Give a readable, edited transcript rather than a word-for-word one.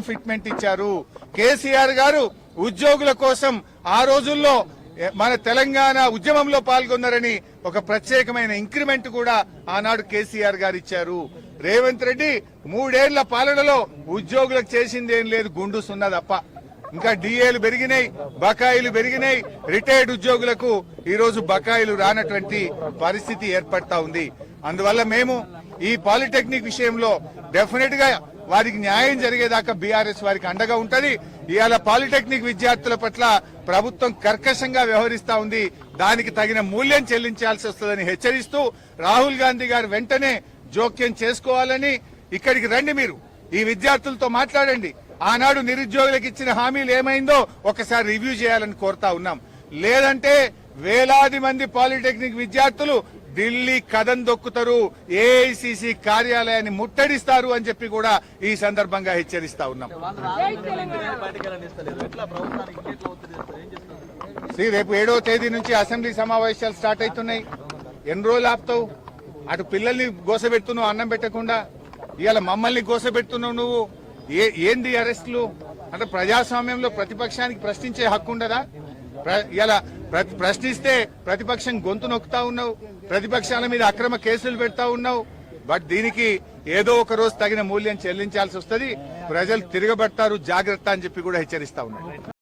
Fitment ఇచ్చారు. కేసీఆర్ గారు ఉద్యోగుల కోసం ఆ రోజుల్లో మన తెలంగాణ ఉద్యమంలో పాల్గొన్నారని ఒక ప్రత్యేకమైన ఇంక్రిమెంట్ కూడా ఆనాడు కేసీఆర్ గారు ఇచ్చారు. రేవంత్ రెడ్డి 3 ఏళ్ల పాలనలో ఉద్యోగులకు చేసింది ఏం లేదు, గుండు సున్నా తప్ప. ఇంకా డిఏలు పెరిగినాయి, బకాయిలు పెరిగినాయి. రిటైర్డ్ ఉద్యోగులకు ఈ రోజు బకాయిలు రానటువంటి పరిస్థితి ఏర్పడతా ఉంది. అందువల్ల మేము ఈ పాలిటెక్నిక్ విషయంలో డెఫినెట్ గా వారికి న్యాయం జరిగేదాకా బీఆర్ఎస్ వారికి అండగా ఉంటది. ఇవాళ పాలిటెక్నిక్ విద్యార్థుల పట్ల ప్రభుత్వం కర్కశంగా వ్యవహరిస్తా ఉంది. దానికి తగిన మూల్యం చెల్లించాల్సి వస్తుందని హెచ్చరిస్తూ రాహుల్ గాంధీ గారు వెంటనే జోక్యం చేసుకోవాలని, ఇక్కడికి రండి, మీరు ఈ విద్యార్థులతో మాట్లాడండి. ఆనాడు నిరుద్యోగులకు ఇచ్చిన హామీలు ఏమైందో ఒకసారి రివ్యూ చేయాలని కోరుతా ఉన్నాం. లేదంటే వేలాది మంది పాలిటెక్నిక్ విద్యార్థులు ఢిల్లీ కదం దొక్కుతారు, ఏఐసిసి కార్యాలయాన్ని ముట్టడిస్తారు అని చెప్పి కూడా ఈ సందర్భంగా హెచ్చరిస్తా ఉన్నాం. రేపు 7వ తేదీ నుంచి అసెంబ్లీ సమావేశాలు స్టార్ట్ అవుతున్నాయి. ఎన్ని రోజులు ఆపుతావు? అటు పిల్లల్ని గోసబెడుతున్నావు అన్నం పెట్టకుండా, ఇవాళ మమ్మల్ని గోసబెడుతున్నావు నువ్వు. ఏంది అరెస్టులు? అంటే ప్రజాస్వామ్యంలో ప్రతిపక్షానికి ప్రశ్నించే హక్కు ఉండదా? ఇలా ప్రశ్నిస్తే ప్రతిపక్షం గొంతు నొక్కుతా ఉన్నావు, ప్రతిపక్షాల మీద అక్రమ కేసులు పెడతా ఉన్నావు. బట్ దీనికి ఏదో ఒక రోజు తగిన మూల్యం చెల్లించాల్సి వస్తుంది. ప్రజలు తిరగబడతారు, జాగ్రత్త అని చెప్పి కూడా హెచ్చరిస్తా ఉన్నారు.